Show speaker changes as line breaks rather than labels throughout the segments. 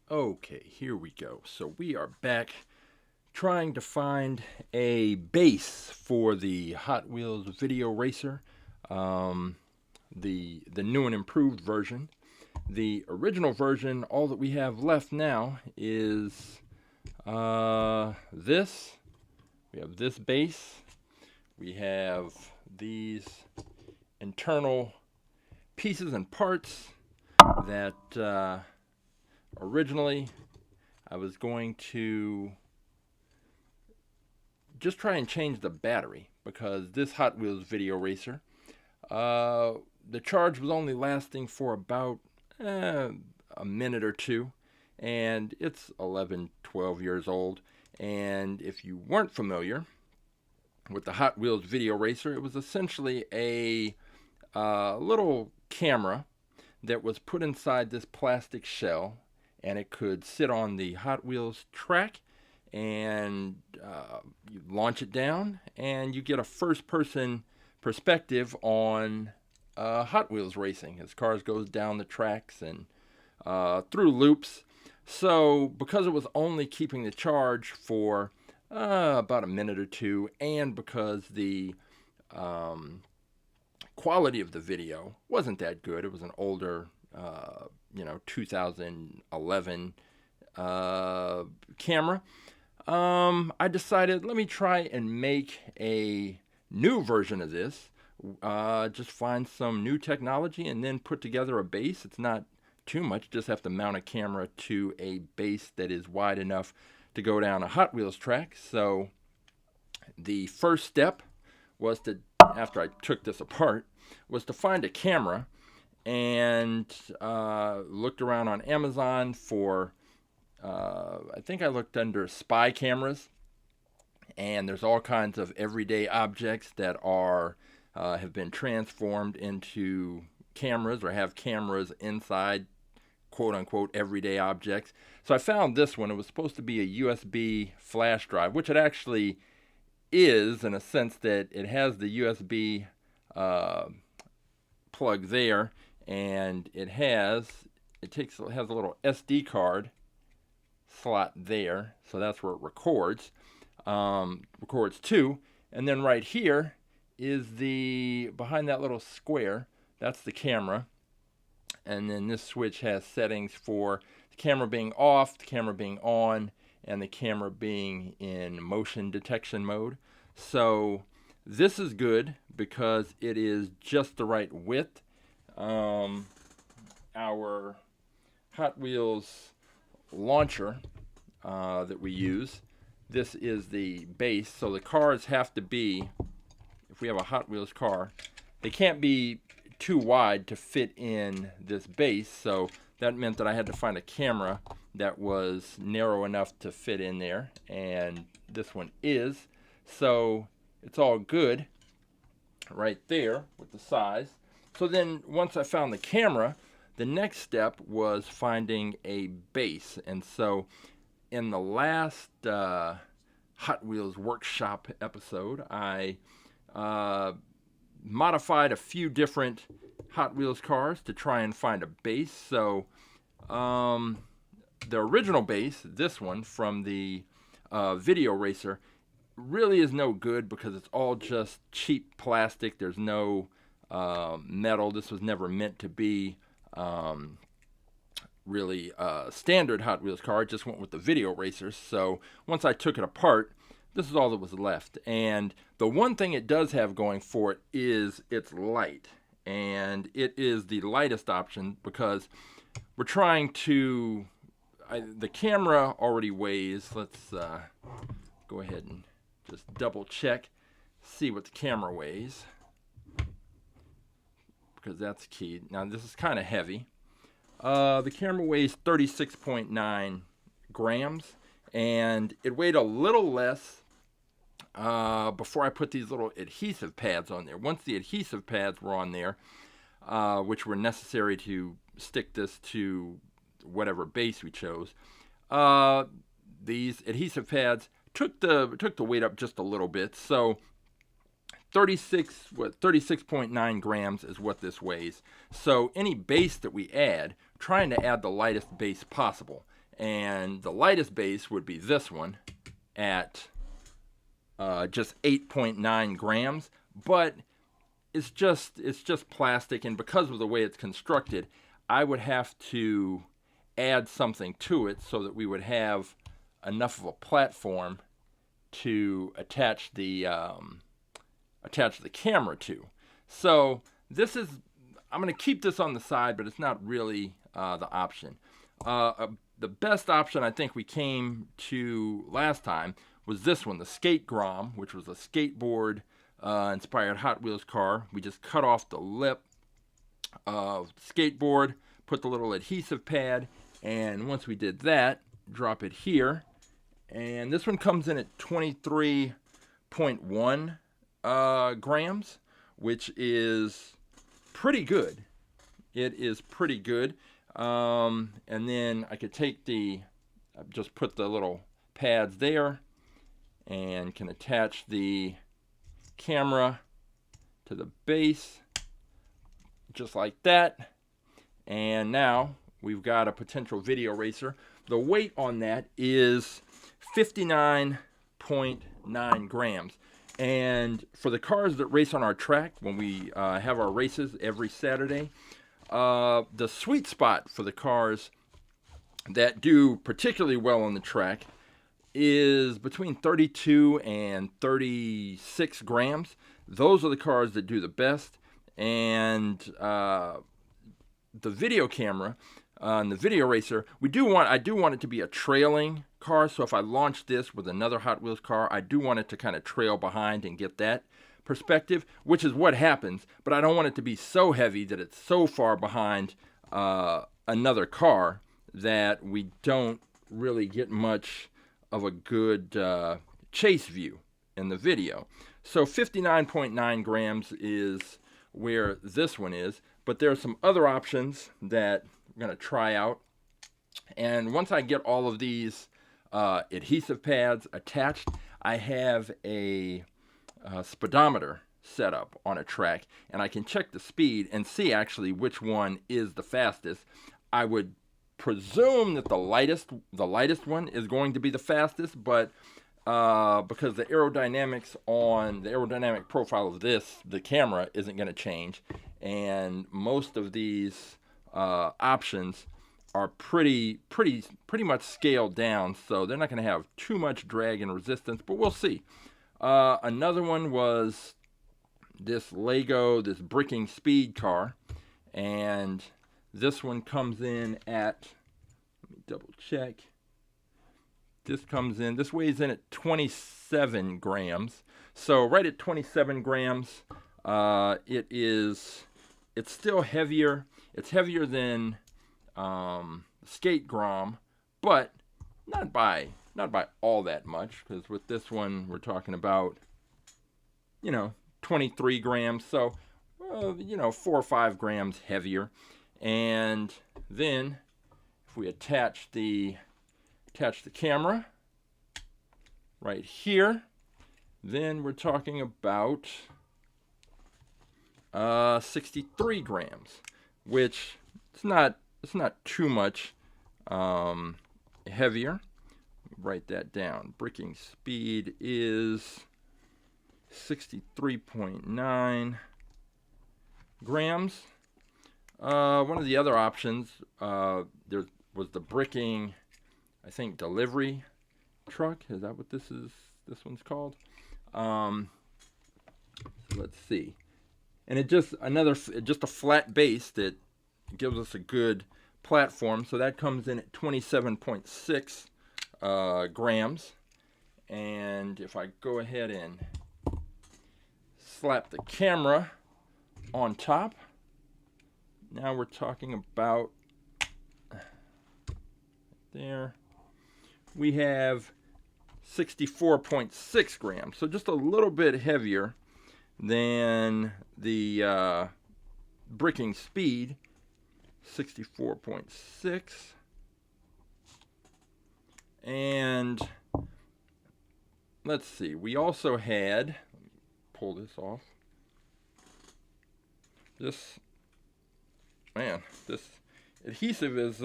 Okay, here we go. So we are back trying to find a base for the Hot Wheels Video Racer, um, the new and improved version. The original version, all that we have left now is this. We have this base. We have these internal pieces and parts that originally I was going to just try and change the battery because this Hot Wheels Video Racer, the charge was only lasting for about a minute or two, and it's 11, 12 years old. And if you weren't familiar with the Hot Wheels Video Racer, it was essentially a little camera that was put inside this plastic shell, and it could sit on the Hot Wheels track, and you launch it down, and you get a first-person perspective on Hot Wheels racing as cars goes down the tracks and through loops. So because it was only keeping the charge for about a minute or two, and because the quality of the video wasn't that good, it was an older 2011 camera, I decided, let me try and make a new version of this. Just find some new technology and then put together a base. It's not too much, just have to mount a camera to a base that is wide enough to go down a Hot Wheels track. So the first step was to, after I took this apart, was to find a camera, and looked around on Amazon for, I think I looked under spy cameras, and there's all kinds of everyday objects that are have been transformed into cameras or have cameras inside quote-unquote everyday objects. So I found this one. It was supposed to be a USB flash drive, which it actually is, in a sense that it has the USB plug there, and it has a little SD card slot there, so that's where it records to. And then right here is the, behind that little square, that's the camera. And then this switch has settings for the camera being off, the camera being on, and the camera being in motion detection mode. So this is good because it is just the right width. Our Hot Wheels launcher that we use, this is the base. So the cars have to be, if we have a Hot Wheels car, they can't be too wide to fit in this base. So that meant that I had to find a camera that was narrow enough to fit in there, and this one is. So it's all good right there with the size. So then once I found the camera, the next step was finding a base. And so in the last Hot Wheels Workshop episode, I modified a few different Hot Wheels cars to try and find a base. So the original base, this one from the Video Racer, really is no good because it's all just cheap plastic. There's no metal. This was never meant to be really standard Hot Wheels car. It just went with the Video Racers. So once I took it apart, this is all that was left. And the one thing it does have going for it is it's light. And it is the lightest option because we're trying to, the camera already weighs, let's go ahead and just double check, see what the camera weighs, because that's key. Now this is kind of heavy. The camera weighs 36.9 grams, and it weighed a little less before I put these little adhesive pads on there. Once the adhesive pads were on there, which were necessary to stick this to whatever base we chose, these adhesive pads took the weight up just a little bit. So 36.9 grams is what this weighs. So any base that we add, trying to add the lightest base possible. And the lightest base would be this one at just 8.9 grams, but it's just plastic, and because of the way it's constructed, I would have to add something to it so that we would have enough of a platform to attach the camera to. So this is, I'm going to keep this on the side, but it's not really the option. The best option I think we came to last time was this one, the Skate Grom, which was a skateboard inspired Hot Wheels car. We just cut off the lip of the skateboard, put the little adhesive pad, and once we did that, drop it here. And this one comes in at 23.1 grams, which is pretty good. It is pretty good. And then I could take just put the little pads there and can attach the camera to the base just like that. And now we've got a potential video racer. The weight on that is 59.9 grams. And for the cars that race on our track, when we have our races every Saturday, the sweet spot for the cars that do particularly well on the track is between 32 and 36 grams. Those are the cars that do the best. And the video camera and the video racer, I do want it to be a trailing car. So if I launch this with another Hot Wheels car, I do want it to kind of trail behind and get that perspective, which is what happens. But I don't want it to be so heavy that it's so far behind another car that we don't really get much of a good chase view in the video. So 59.9 grams is where this one is, but there are some other options that I'm going to try out. And once I get all of these adhesive pads attached, I have a speedometer set up on a track, and I can check the speed and see actually which one is the fastest. I would presume that the lightest one is going to be the fastest, but because the aerodynamic profile of the camera isn't going to change, and most of these options are pretty much scaled down, so they're not going to have too much drag and resistance, but we'll see. Another one was this bricking speed car, and this one comes in at, let me double check. This weighs in at 27 grams. So right at 27 grams, it's still heavier. It's heavier than Skate Grom, but not by all that much, because with this one we're talking about 23 grams, so 4 or 5 grams heavier. And then if we attach the camera right here, then we're talking about 63 grams, which it's not too much heavier. Write that down. Bricking speed is 63.9 grams. One of the other options, there was the bricking, I think, delivery truck. Is that what this one's called? Let's see. And it just a flat base that gives us a good platform. So that comes in at 27.6 grams. And if I go ahead and slap the camera on top, now we're talking about, there, we have 64.6 grams. So just a little bit heavier than the bricking speed, 64.6. And let's see, we also had, let me pull this off. This adhesive is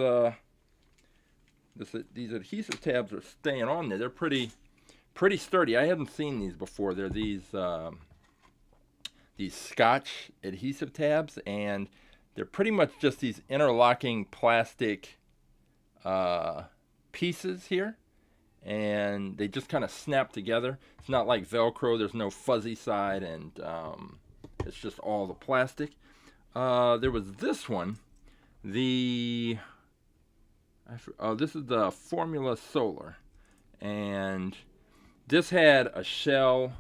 These adhesive tabs are staying on there. They're pretty sturdy. I haven't seen these before. They're these Scotch adhesive tabs, and they're pretty much just these interlocking plastic pieces here, and they just kind of snap together. It's not like Velcro. There's no fuzzy side, and it's just all the plastic. There was this one, this is the Formula Solar, and this had a shell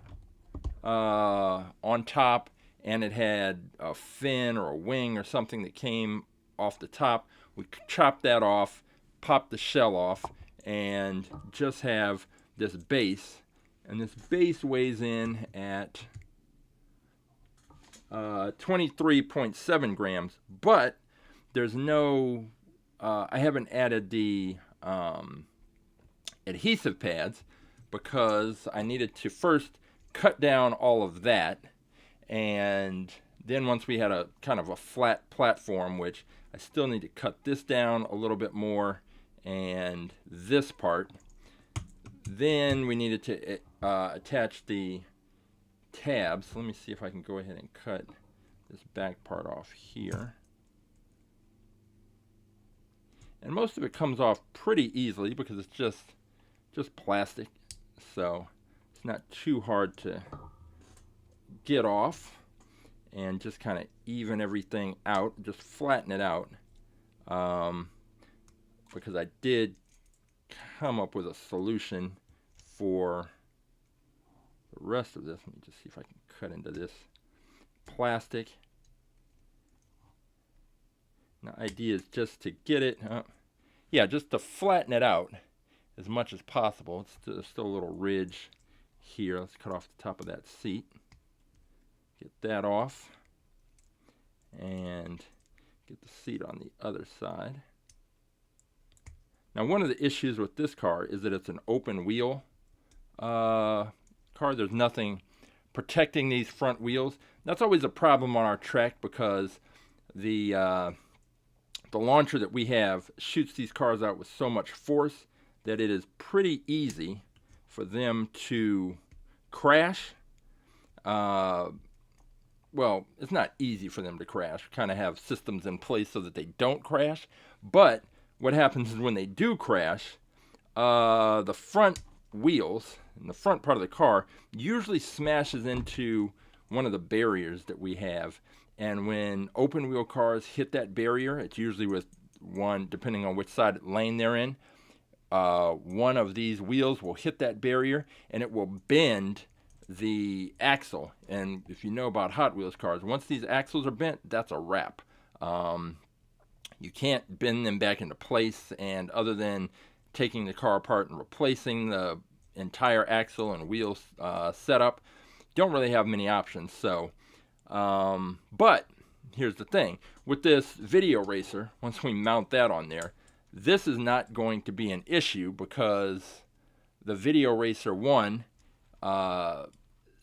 on top, and it had a fin or a wing or something that came off the top. We chopped that off, popped the shell off, and just have this base. And this base weighs in at 23.7 grams, but there's no, I haven't added the adhesive pads because I needed to first cut down all of that, and then once we had a kind of a flat platform, which I still need to cut this down a little bit more, and this part, then we needed to attach the tabs. Let me see if I can go ahead and cut this back part off here. And most of it comes off pretty easily because it's just plastic, so it's not too hard to get off, and just kind of even everything out, just flatten it out, because I did come up with a solution for the rest of this. Let me just see if I can cut into this plastic. Now, the idea is just to get it, just to flatten it out as much as possible. There's still a little ridge here. Let's cut off the top of that seat. Get that off. And get the seat on the other side. Now, one of the issues with this car is that it's an open wheel car. There's nothing protecting these front wheels. That's always a problem on our track because the launcher that we have shoots these cars out with so much force that it is pretty easy for them to crash. Well, it's not easy for them to crash. We kind of have systems in place so that they don't crash. But what happens is when they do crash, the front wheels and the front part of the car usually smashes into one of the barriers that we have. And when open wheel cars hit that barrier, it's usually with one, depending on which side lane they're in, one of these wheels will hit that barrier and it will bend the axle. And if you know about Hot Wheels cars, once these axles are bent, that's a wrap. You can't bend them back into place, and other than taking the car apart and replacing the entire axle and wheel setup, don't really have many options. So, but here's the thing. With this video racer, once we mount that on there, this is not going to be an issue because the video racer 1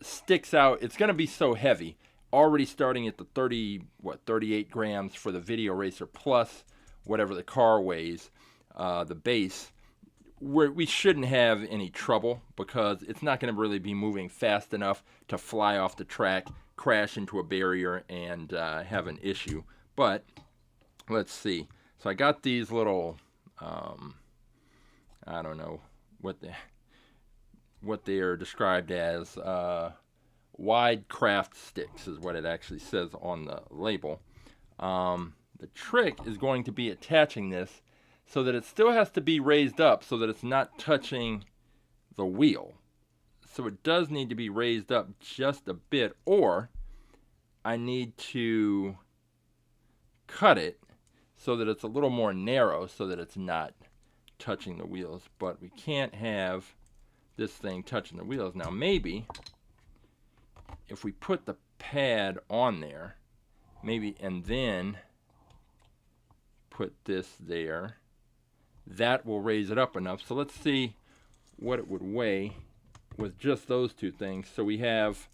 sticks out. It's going to be so heavy, already starting at the 38 grams for the video racer plus whatever the car weighs, the base, where we shouldn't have any trouble because it's not going to really be moving fast enough to fly off the track, crash into a barrier, and have an issue. But let's see. So I got these little, I don't know what they are described as, wide craft sticks is what it actually says on the label. The trick is going to be attaching this so that it still has to be raised up so that it's not touching the wheel. So it does need to be raised up just a bit, or I need to cut it so that it's a little more narrow so that it's not touching the wheels. But we can't have this thing touching the wheels. Now maybe if we put the pad on there, maybe, and then put this there, that will raise it up enough. So let's see what it would weigh with just those two things. So we have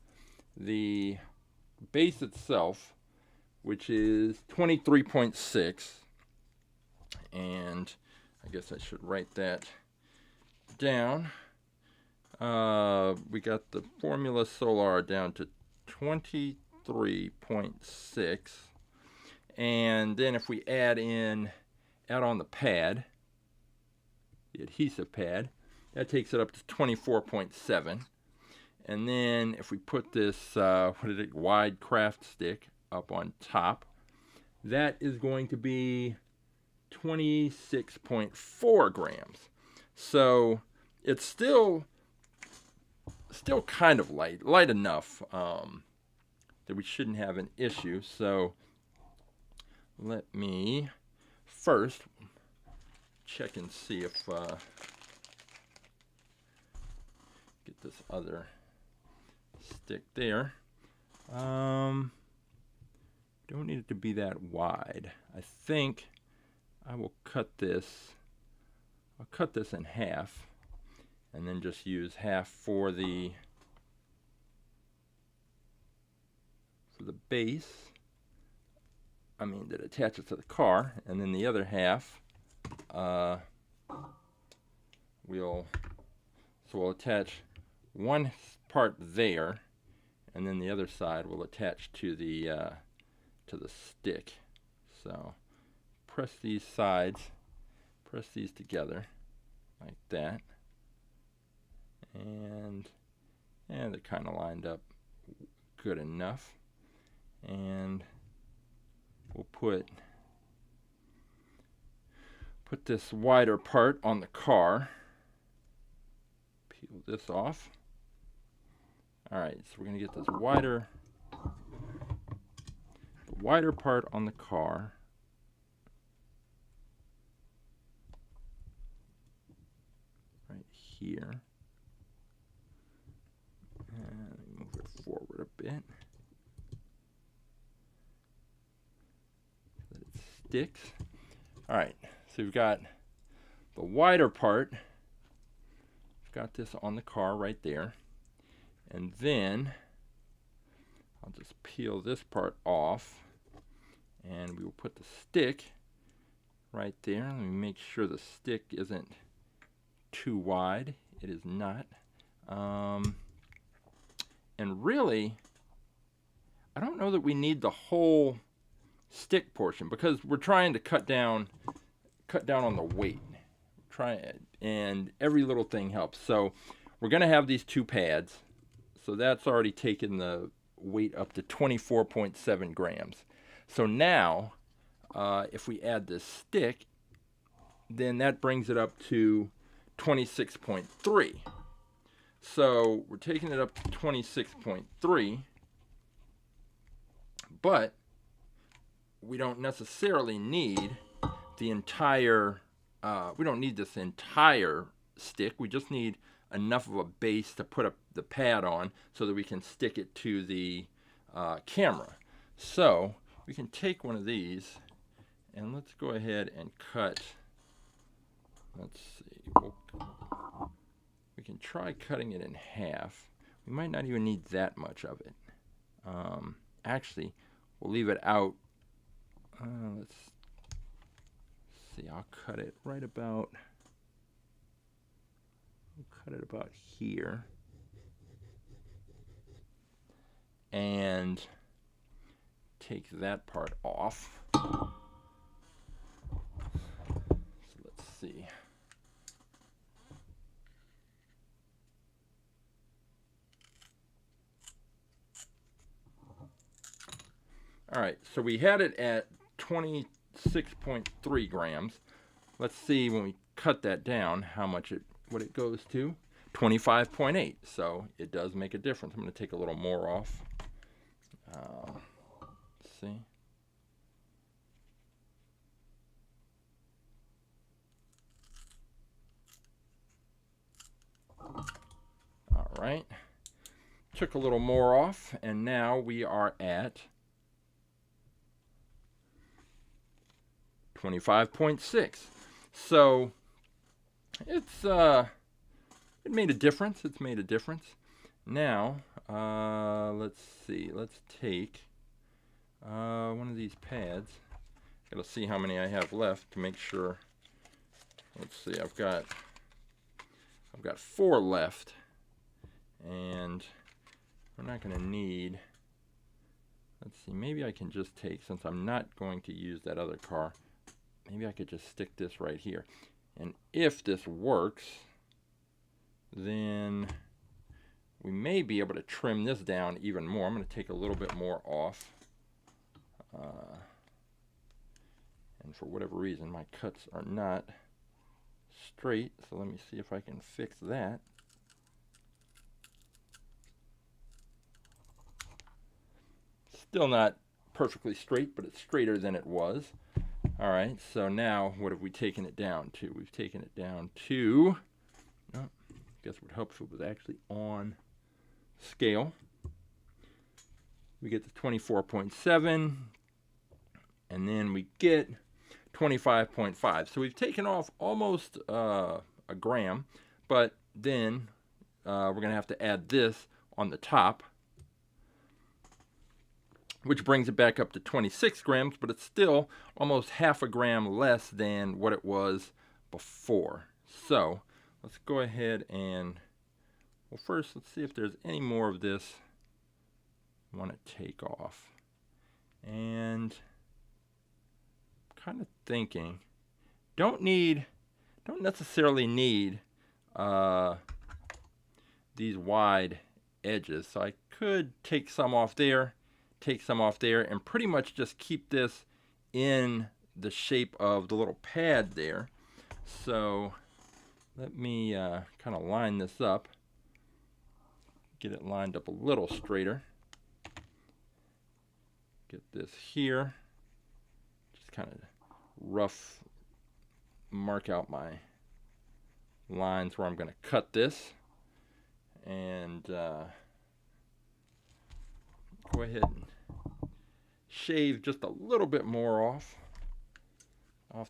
the base itself, which is 23.6, and I guess I should write that down. We got the Formula Solar down to 23.6. And then if we add on the pad, the adhesive pad, that takes it up to 24.7. And then if we put this, wide craft stick up on top, that is going to be 26.4 grams. So it's still kind of light enough that we shouldn't have an issue. So let me first check and see if get this other stick there. Don't need it to be that wide. I think I will cut this. I'll cut this in half, and then just use half for the base. That attaches to the car, and then the other half we'll attach one part there, and then the other side will attach to the stick. So press these together like that, and they're kind of lined up good enough. And we'll put this wider part on the car. Peel this off. All right, so we're going to get this wider part on the car. Right here. And move it forward a bit. So that it sticks. All right, so we've got the wider part. We've got this on the car right there. And then I'll just peel this part off, and we will put the stick right there. Let me make sure the stick isn't too wide. It is not. And really, I don't know that we need the whole stick portion, because we're trying to cut down on the weight. And every little thing helps. So we're going to have these two pads. So that's already taken the weight up to 24.7 grams. So now, if we add this stick, then that brings it up to 26.3. So we're taking it up to 26.3, but we don't necessarily need the entire, we don't need this entire stick. We just need enough of a base to put up the pad on so that we can stick it to the camera. So we can take one of these, and let's go ahead and cut. Let's see. We can try cutting it in half. We might not even need that much of it. Actually, we'll leave it out. Let's see. I'll cut it right about. We'll cut it about here. And take that part off. So let's see. All right, so we had it at 26.3 grams. Let's see when we cut that down what it goes to. 25.8. So it does make a difference. I'm going to take a little more off. Let's see. All right. Took a little more off, and now we are at 25.6. So it's it made a difference. It's made a difference. Now, let's see. Let's take one of these pads. Gotta see how many I have left to make sure let's see, I've got 4 left, and we're not going to need, let's see, maybe I can just take, since I'm not going to use that other car, maybe I could just stick this right here. And if this works, then we may be able to trim this down even more. I'm going to take a little bit more off. And for whatever reason, my cuts are not straight. So let me see if I can fix that. Still not perfectly straight, but it's straighter than it was. All right, so now what have we taken it down to? We've taken it down to, oh, I guess what helps if it was actually on scale. We get the 24.7, and then we get 25.5. So we've taken off almost a gram, but then we're going to have to add this on the top, which brings it back up to 26 grams, but it's still almost half a gram less than what it was before. So let's go ahead and, well, first let's see if there's any more of this I want to take off. And kind of thinking, don't necessarily need these wide edges. So I could take some off there, and pretty much just keep this in the shape of the little pad there. So let me kind of line this up, get it lined up a little straighter. Get this here, just kind of rough mark out my lines where I'm going to cut this, and go ahead and shave just a little bit more off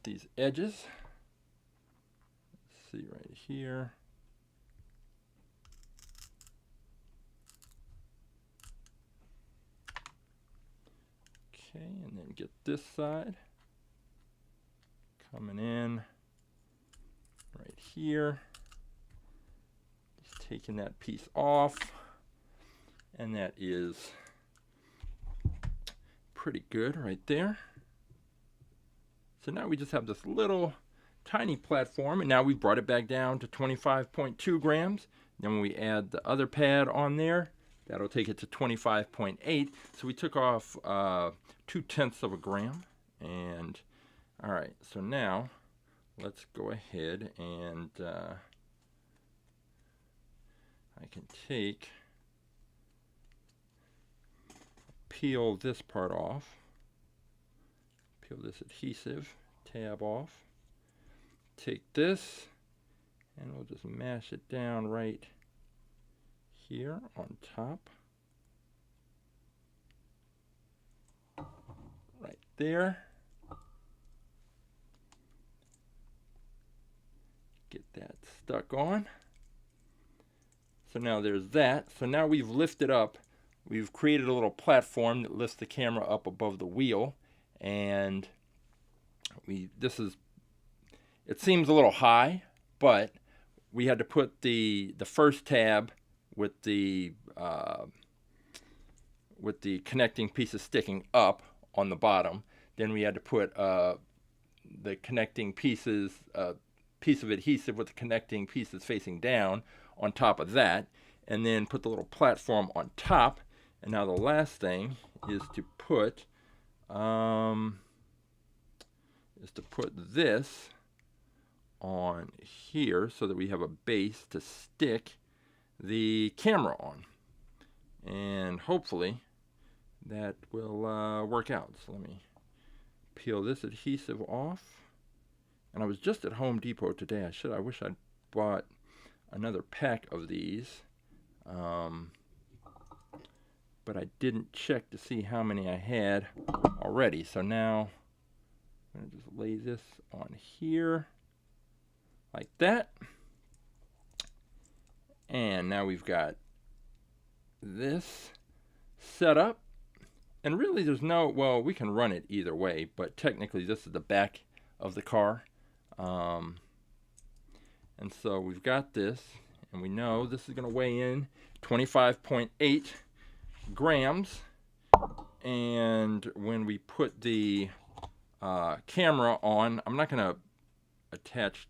these edges. Let's see right here. Okay, and then get this side coming in right here. Just taking that piece off, and that is pretty good right there. So now we just have this little tiny platform, and now we've brought it back down to 25.2 grams. Then when we add the other pad on there, that'll take it to 25.8. So we took off 0.2 of a gram. And all right, so now let's go ahead and I can peel this part off, peel this adhesive tab off, take this, and we'll just mash it down right here on top, right there. Get that stuck on. So now there's that. So now we've lifted up, we've created a little platform that lifts the camera up above the wheel, and it seems a little high, but we had to put the first tab with the connecting pieces sticking up on the bottom. Then we had to put the connecting pieces, piece of adhesive with the connecting pieces facing down on top of that, and then put the little platform on top. And now the last thing is to put this on here so that we have a base to stick the camera on, and hopefully that will work out. So let me peel this adhesive off. And I was just at Home Depot today. I wish I'd bought another pack of these, but I didn't check to see how many I had already. So now I'm going to just lay this on here like that. And now we've got this set up. And really there's no, well, we can run it either way, but technically this is the back of the car. And so we've got this, and we know this is going to weigh in 25.8 grams. And when we put the camera on, I'm not going to attach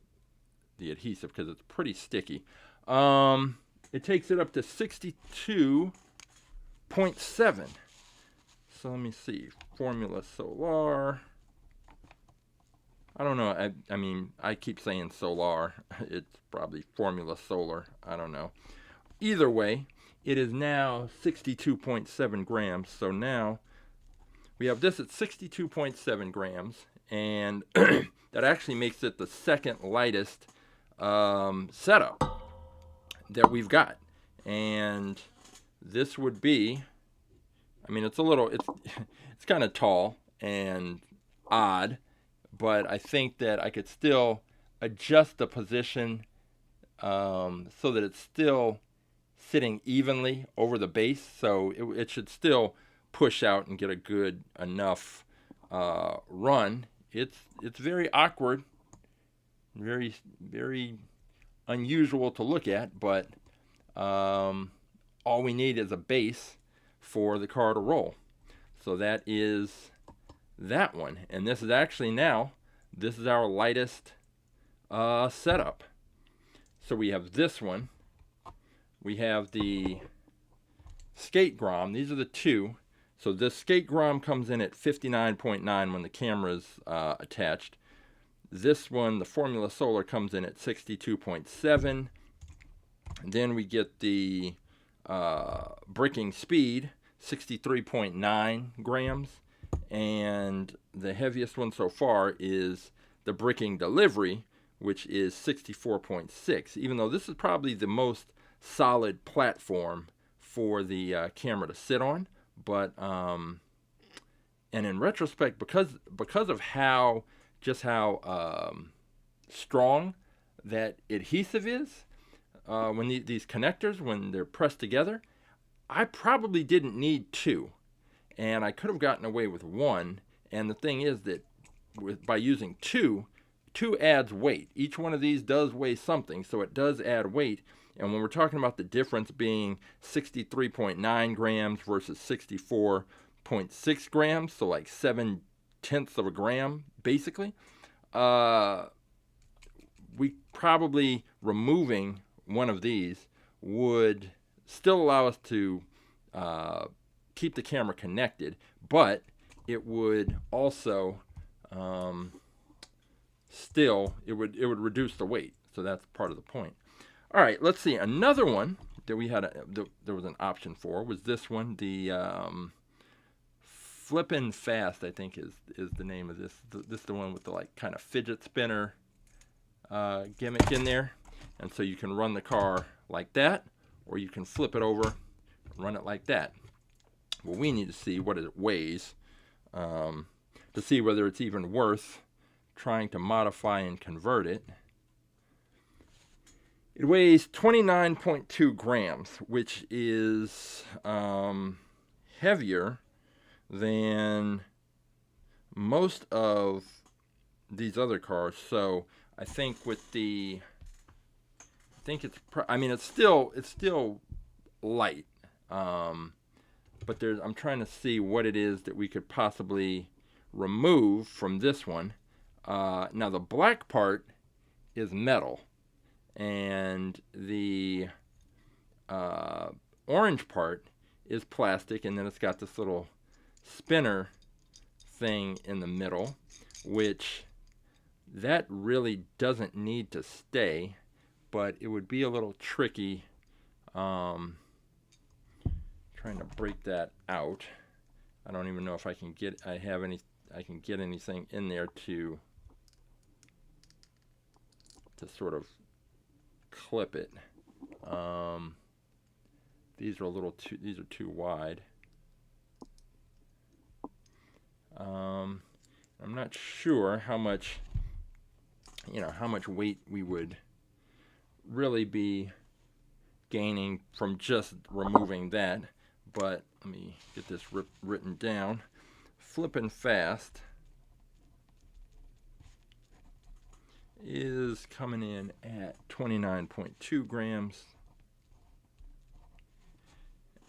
the adhesive because it's pretty sticky. It takes it up to 62.7. So let me see. Formula Solar. I don't know. I mean, I keep saying solar. It's probably Formula Solar. I don't know. Either way, it is now 62.7 grams. So now we have this at 62.7 grams. And that actually makes it the second lightest setup that we've got. And this would be, I mean, it's it's kind of tall and odd, but I think that I could still adjust the position so that it's still sitting evenly over the base. So it should still push out and get a good enough run. It's very awkward, very, very unusual to look at, but all we need is a base for the car to roll. So that is that one. And this is actually now, this is our lightest setup. So we have this one. We have the Skate Grom. These are the two. So this Skate Grom comes in at 59.9 when the camera's attached. This one, the Formula Solar, comes in at 62.7. Then we get the Bricking Speed, 63.9 grams. And the heaviest one so far is the Bricking Delivery, which is 64.6. Even though this is probably the most solid platform for the camera to sit on. But, and in retrospect, because of how strong that adhesive is, when these connectors, when they're pressed together, I probably didn't need two, and I could have gotten away with one. And the thing is that by using two adds weight. Each one of these does weigh something, so it does add weight. And when we're talking about the difference being 63.9 grams versus 64.6 grams, so like 0.7 of a gram, basically, we probably removing one of these would still allow us to keep the camera connected, but it would also it would reduce the weight. So that's part of the point. All right, let's see. Another one that we had there was an option for was this one, the Flippin' Fast, I think is the name of this. This is the one with the like kind of fidget spinner gimmick in there. And so you can run the car like that, or you can flip it over and run it like that. Well, we need to see what it weighs to see whether it's even worth trying to modify and convert it. It weighs 29.2 grams, which is heavier than most of these other cars. So I think it's still light, but I'm trying to see what it is that we could possibly remove from this one. Now the black part is metal, and the orange part is plastic, and then it's got this little spinner thing in the middle, which that really doesn't need to stay, but it would be a little tricky trying to break that out. I don't even know if I can get anything in there to sort of clip it. These are too wide. I'm not sure how much weight we would really be gaining from just removing that, but let me get this written down. Flippin' Fast is coming in at 29.2 grams.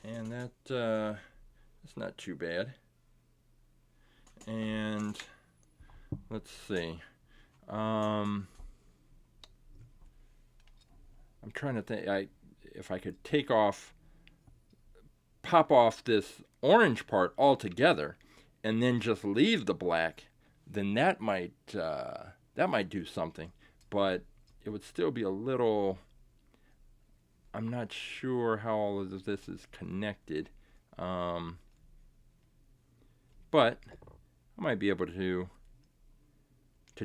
And that's not too bad. And let's see. I'm trying to think if I could pop off this orange part altogether and then just leave the black, then that might do something. But it would still be a little, I'm not sure how all of this is connected. But I might be able to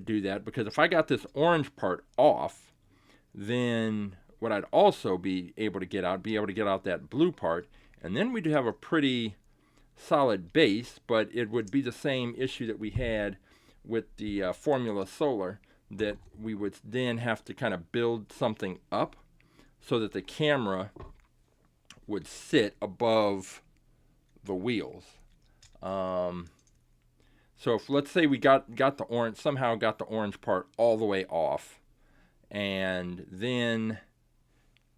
do that, because if I got this orange part off, then what I'd also be able to get out that blue part, and then we'd have a pretty solid base. But it would be the same issue that we had with the Formula Solar, that we would then have to kind of build something up so that the camera would sit above the wheels. So if, let's say we got the orange, somehow got the orange part all the way off, and then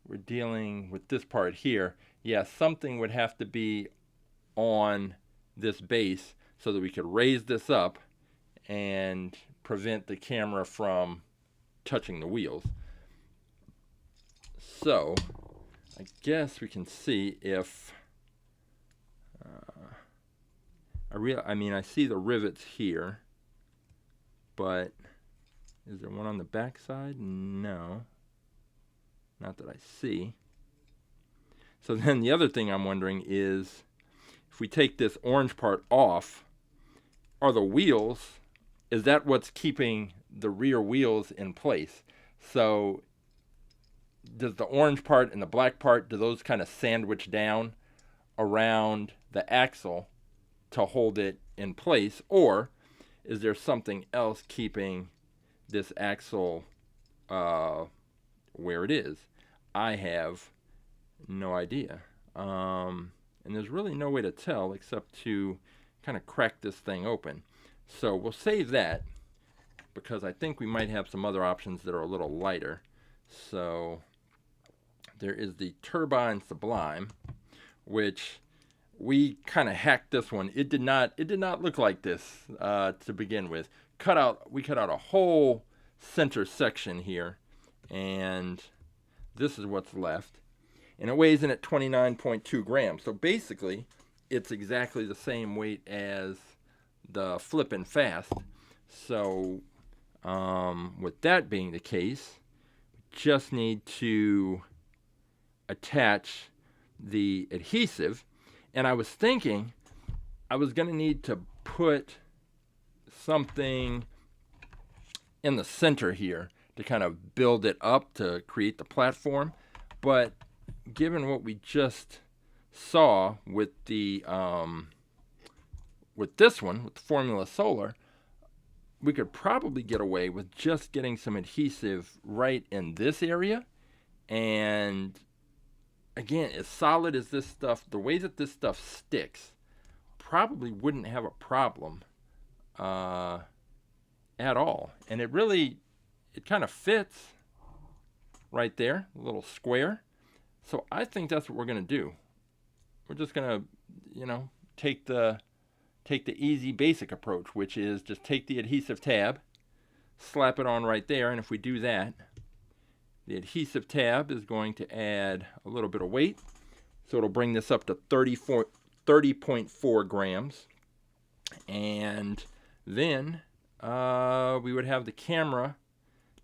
we're dealing with this part here, yeah, something would have to be on this base so that we could raise this up and prevent the camera from touching the wheels. So I guess we can see if I see the rivets here, but is there one on the back side? No, not that I see. So then the other thing I'm wondering is, if we take this orange part off, are the wheels, is that what's keeping the rear wheels in place? So does the orange part and the black part, do those kind of sandwich down around the axle to hold it in place? Or is there something else keeping this axle where it is? I have no idea. And there's really no way to tell except to kind of crack this thing open. So we'll save that, because I think we might have some other options that are a little lighter. So there is the Turbine Sublime, which we kind of hacked this one. It did not look like this to begin with. We cut out a whole center section here, and this is what's left. And it weighs in at 29.2 grams. So basically, it's exactly the same weight as the Flippin' Fast. So with that being the case, we just need to attach the adhesive. And I was thinking I was going to need to put something in the center here to kind of build it up to create the platform. But given what we just saw with the with this one, with the Formula Solar, we could probably get away with just getting some adhesive right in this area. And again, as solid as this stuff, the way that this stuff sticks, probably wouldn't have a problem at all. And it kind of fits right there, a little square. So I think that's what we're going to do. We're just going to, take the easy basic approach, which is just take the adhesive tab, slap it on right there, and if we do that, the adhesive tab is going to add a little bit of weight, so it'll bring this up to 30.4 grams, and then we would have the camera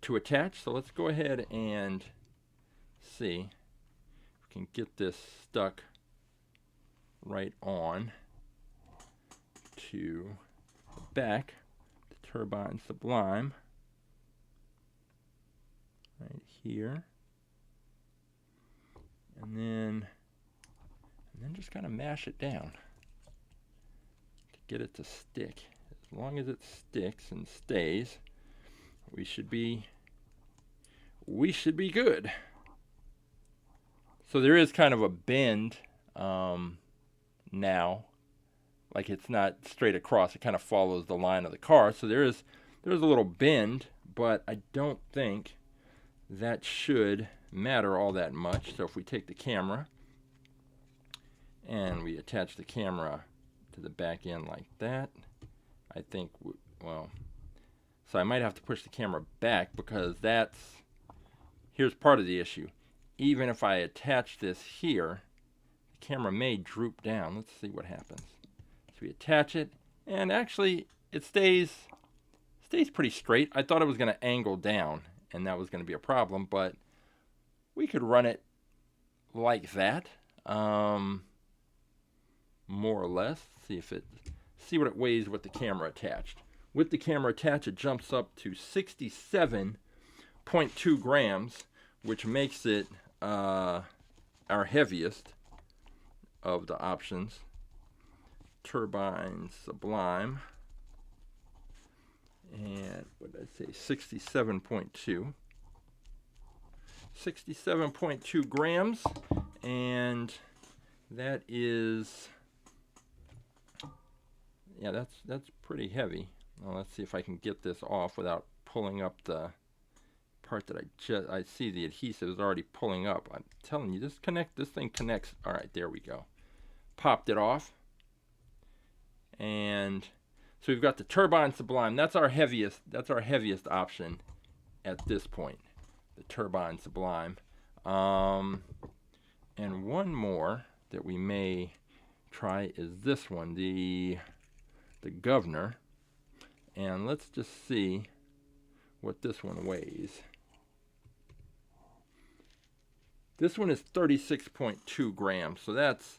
to attach. So let's go ahead and see if we can get this stuck right on to the back, the Turbine Sublime, right here, and then just kind of mash it down to get it to stick. As long as it sticks and stays, we should be good. So there is kind of a bend now. Like, it's not straight across, it kind of follows the line of the car. So there's a little bend, but I don't think that should matter all that much. So if we take the camera and we attach the camera to the back end like that, I think, well, so I might have to push the camera back because here's part of the issue. Even if I attach this here, the camera may droop down. Let's see what happens. So we attach it, and actually it stays pretty straight. I thought it was going to angle down, and that was going to be a problem, but we could run it like that, more or less. See what it weighs with the camera attached. With the camera attached, it jumps up to 67.2 grams, which makes it our heaviest of the options. Turbine Sublime. And what did I say? 67.2. 67.2 grams. And that is, yeah, that's pretty heavy. Well, let's see if I can get this off without pulling up the part that I see the adhesive is already pulling up. I'm telling you, this thing connects. All right, there we go. Popped it off. And so we've got the Turbine Sublime. That's our heaviest option at this point. The Turbine Sublime. And one more that we may try is this one, the Governor. And let's just see what this one weighs. This one is 36.2 grams, so that's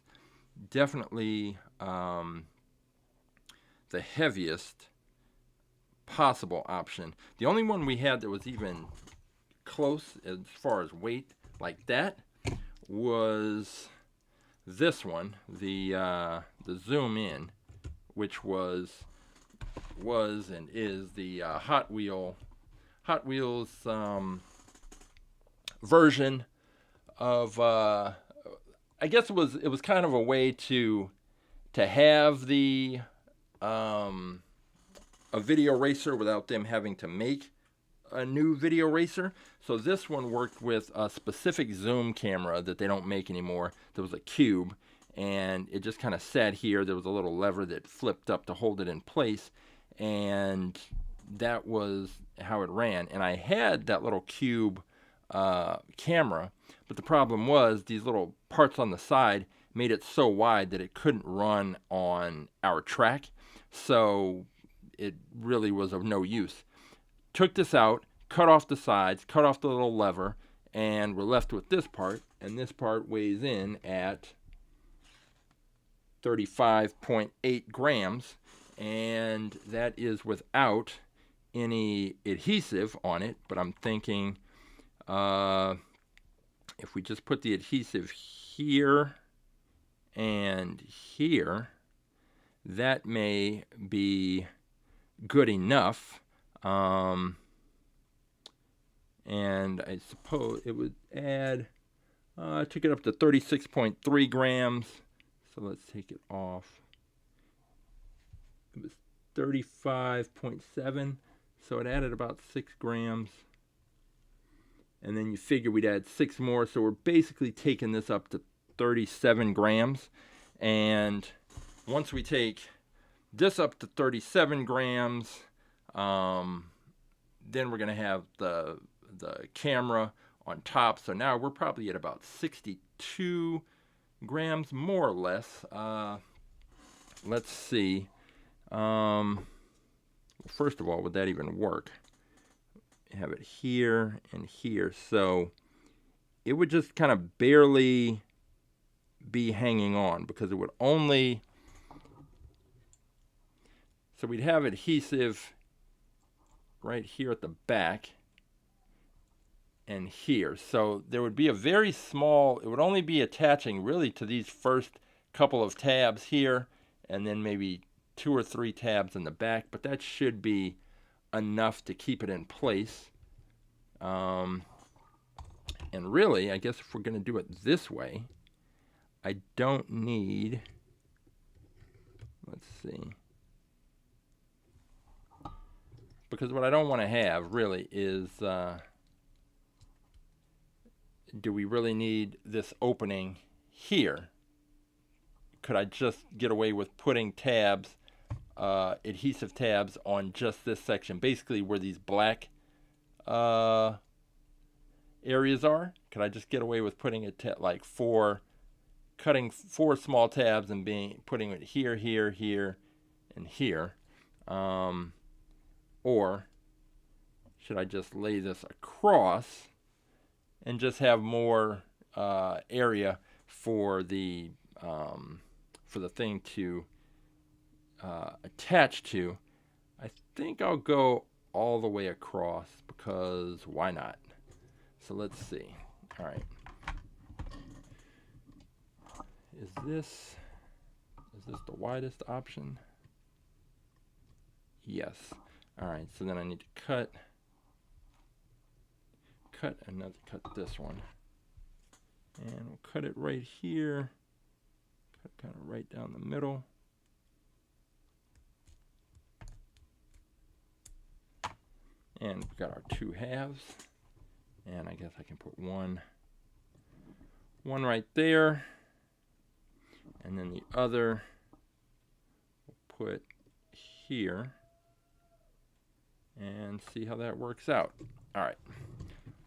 definitely the heaviest possible option. The only one we had that was even close as far as weight like that was this one, the Zoom In, which was and is the Hot Wheels version of I guess it was kind of a way to have a video racer without them having to make a new video racer. So this one worked with a specific zoom camera that they don't make anymore. There was a cube, and it just kind of sat here. There was a little lever that flipped up to hold it in place, and that was how it ran. And I had that little cube camera, but the problem was these little parts on the side made it so wide that it couldn't run on our track, so it really was of no use. Took this out, cut off the sides, cut off the little lever, and we're left with this part, and this part weighs in at 35.8 grams, and that is without any adhesive on it. But I'm thinking if we just put the adhesive here and here, that may be good enough. And I suppose it would add, I took it up to 36.3 grams. So let's take it off. It was 35.7, so it added about 6 grams. And then you figure we'd add 6 more, so we're basically taking this up to 37 grams. And once we take this up to 37 grams, then we're going to have the camera on top. So now we're probably at about 62 grams, more or less. Let's see. First of all, would that even work? Have it here and here. So it would just kind of barely be hanging on, because it would only... So we'd have adhesive right here at the back and here. So there would be a very small, it would only be attaching really to these first couple of tabs here, and then maybe 2 or 3 tabs in the back, but that should be enough to keep it in place. And really, I guess if we're going to do it this way, I don't need, let's see, because what I don't want to have really is do we really need this opening here? Could I just get away with putting tabs, adhesive tabs on just this section, basically where these black areas are? Could I just get away with putting it like cutting 4 small tabs and putting it here, here, here, and here? Or should I just lay this across and just have more area for the thing to attach to? I think I'll go all the way across, because why not? So let's see. All right. Is this the widest option? Yes. All right. So then I need to cut this one, and we'll cut it right here. Cut kind of right down the middle. And we've got our 2 halves. And I guess I can put one right there. And then the other we'll put here. And see how that works out. All right.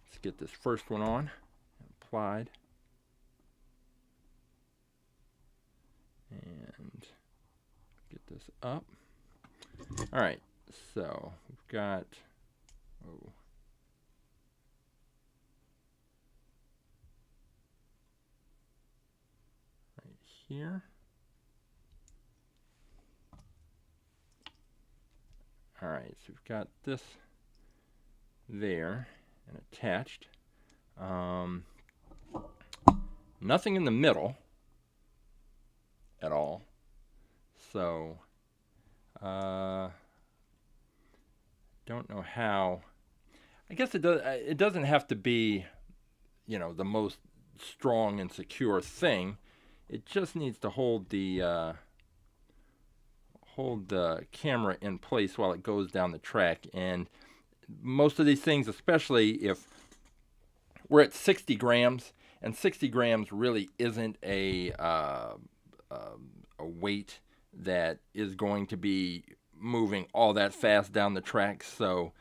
Let's get this first one on and applied. And get this up. All right. So we've got... Oh. Right here. All right, so we've got this there and attached. Nothing in the middle at all. So, don't know how. I guess it doesn't have to be, the most strong and secure thing. It just needs to hold the camera in place while it goes down the track. And most of these things, especially if we're at 60 grams, and 60 grams really isn't a weight that is going to be moving all that fast down the track. So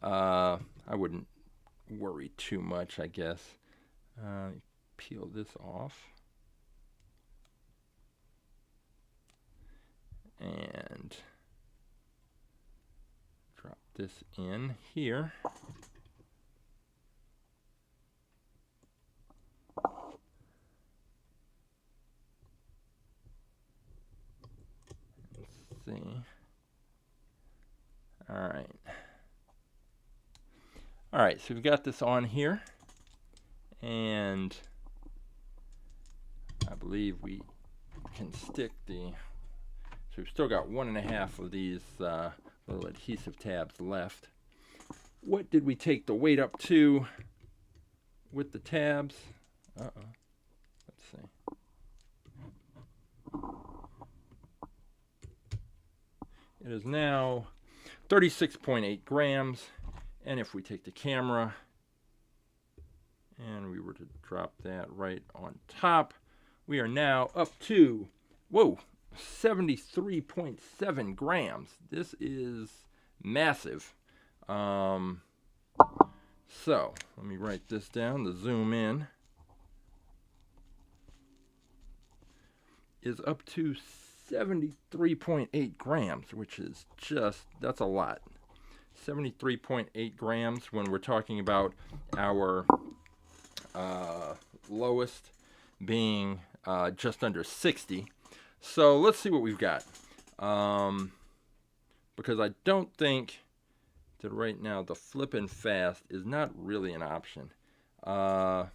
I wouldn't worry too much, I guess. Peel this off. And drop this in here. Let's see. All right. All right, so we've got this on here, and I believe we can stick the... So we've still got 1.5 of these little adhesive tabs left. What did we take the weight up to with the tabs? Let's see. It is now 36.8 grams. And if we take the camera and we were to drop that right on top, we are now up to, 73.7 grams. This is massive. So let me write this down. The zoom in is up to 73.8 grams, which is that's a lot. 73.8 grams when we're talking about our lowest being just under 60. So let's see what we've got. Because I don't think that right now the flipping fast is not really an option. The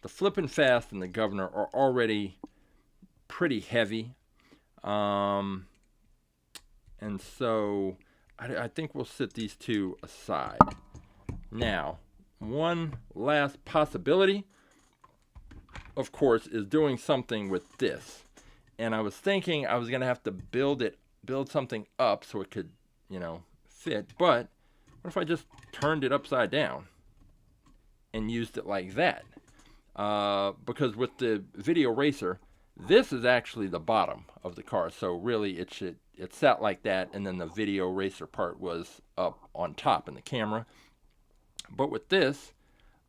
flipping fast and the governor are already pretty heavy. And so I think we'll set these two aside. Now, one last possibility, of course, is doing something with this. And I was thinking I was going to have to build something up so it could, fit. But what if I just turned it upside down and used it like that. Because with the video racer, this is actually the bottom of the car. So really it sat like that, and then the video racer part was up on top in the camera. But with this,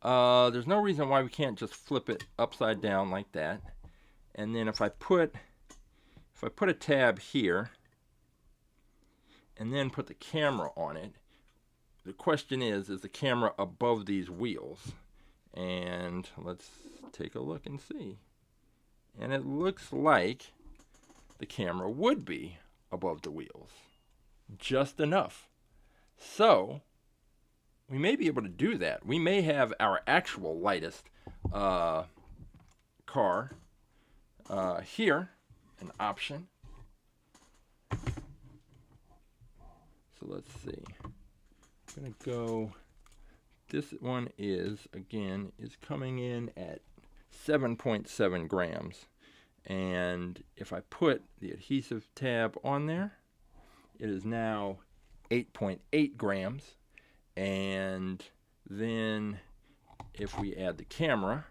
there's no reason why we can't just flip it upside down like that. And then if I put a tab here and then put the camera on it, the question is the camera above these wheels? And let's take a look and see. And it looks like the camera would be above the wheels. Just enough. So we may be able to do that. We may have our actual lightest car here, an option. So let's see. I'm going to go, this one is coming in at 7.7 grams. And if I put the adhesive tab on there, it is now 8.8 grams. And then if we add the camera,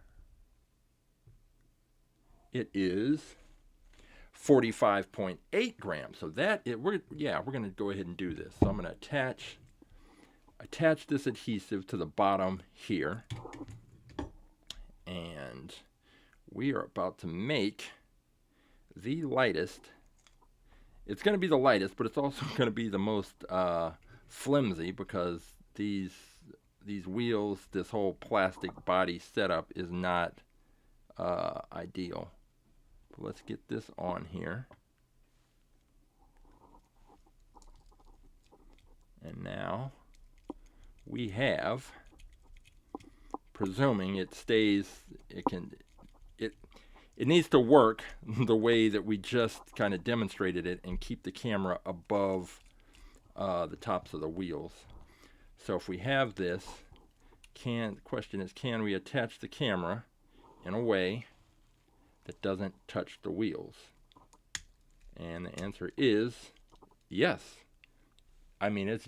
it is 45.8 grams. So we're going to go ahead and do this. So I'm going to attach this adhesive to the bottom here. And we are about to make the lightest. It's going to be the lightest, but it's also going to be the most flimsy, because these wheels, this whole plastic body setup is not ideal. But let's get this on here. And now we have, presuming it stays, it needs to work the way that we just kind of demonstrated it and keep the camera above the tops of the wheels. So if we have this, the question is, can we attach the camera in a way that doesn't touch the wheels? And the answer is yes. I mean, we're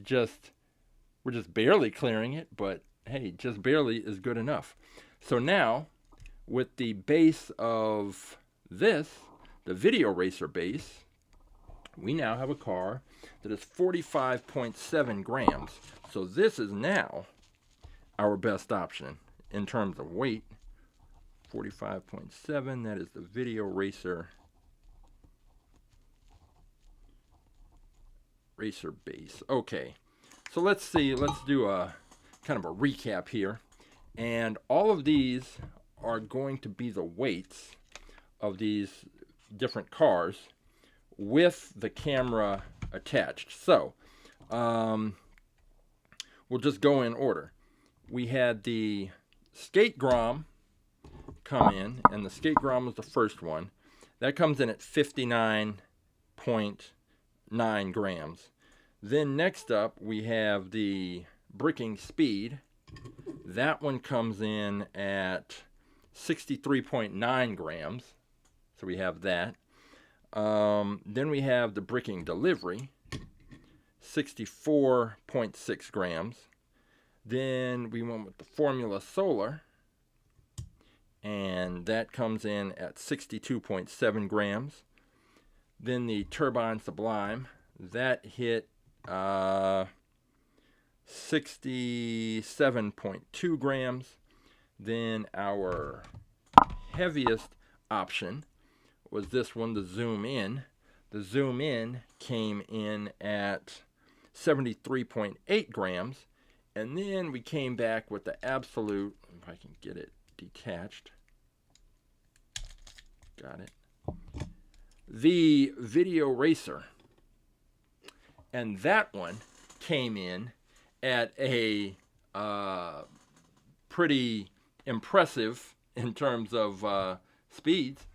just barely clearing it, but hey, just barely is good enough. So now, with the base of this, the video racer base, we now have a car that is 45.7 grams. So this is now our best option in terms of weight. 45.7, that is the video racer base. Okay, so let's do a kind of a recap here. And all of these are going to be the weights of these different cars with the camera attached. So we'll just go in order. We had the skate grom come in, and the skate grom was the first one. That comes in at 59.9 grams. Then next up we have the bricking speed. That one comes in at 63.9 grams. So we have that. Then we have the bricking delivery, 64.6 grams. Then we went with the Formula Solar, and that comes in at 62.7 grams. Then the Turbine Sublime, that hit 67.2 grams. Then our heaviest option was this one, the Zoom In. The Zoom In came in at 73.8 grams. And then we came back with the absolute, if I can get it detached. Got it. The Video Racer. And that one came in at a pretty impressive in terms of speeds.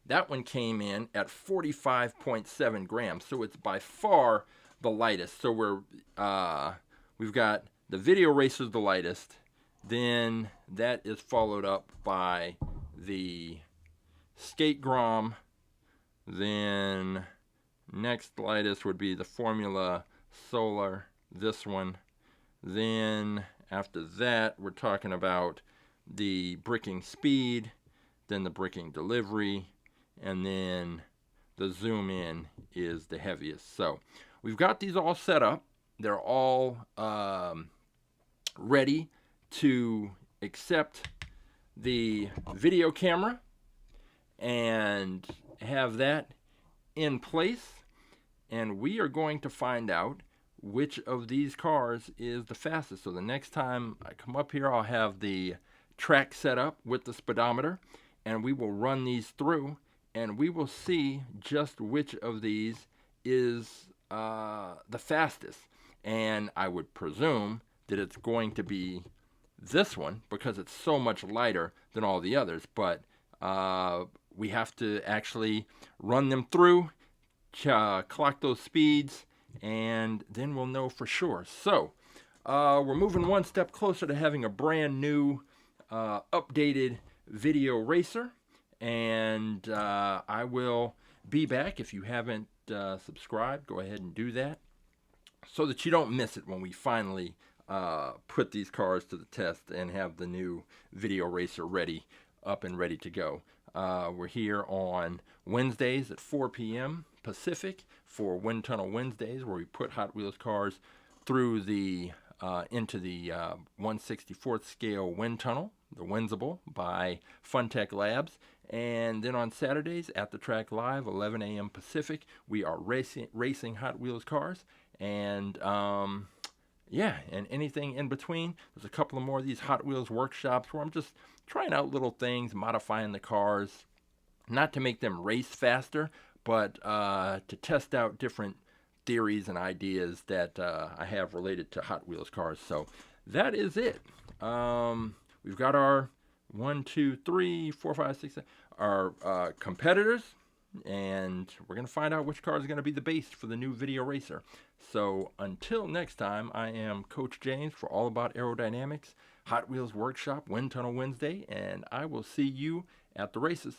That one came in at 45.7 grams. So it's by far the lightest. So we've got the Video Racer, the lightest. Then that is followed up by the Skate Grom. Then next lightest would be the Formula Solar, this one. Then After that, we're talking about the bricking speed, then the bricking delivery, and then the zoom in is the heaviest. So we've got these all set up. They're all ready to accept the video camera and have that in place. And we are going to find out which of these cars is the fastest. So the next time I come up here, I'll have the track set up with the speedometer, and we will run these through, and we will see just which of these is the fastest. And I would presume that it's going to be this one because it's so much lighter than all the others. But we have to actually run them through, clock those speeds, and then we'll know for sure. So we're moving one step closer to having a brand new updated video racer, and I will be back. If you haven't subscribed, go ahead and do that so that you don't miss it when we finally put these cars to the test and have the new video racer up and ready to go. We're here on Wednesdays at 4 p.m. Pacific for Wind Tunnel Wednesdays, where we put Hot Wheels cars through the into the 1/64th scale wind tunnel, the Windsable by Funtech Labs. And then on Saturdays at the track live, 11 a.m. Pacific, we are racing Hot Wheels cars. And yeah, and anything in between. There's a couple of more of these Hot Wheels workshops where I'm just trying out little things, modifying the cars, not to make them race faster, but to test out different theories and ideas that I have related to Hot Wheels cars. So that is it. We've got our 1, 2, 3, 4, 5, 6, our competitors, and we're going to find out which car is going to be the base for the new video racer. So until next time, I am Coach James for All About Aerodynamics, Hot Wheels Workshop, Wind Tunnel Wednesday, and I will see you at the races.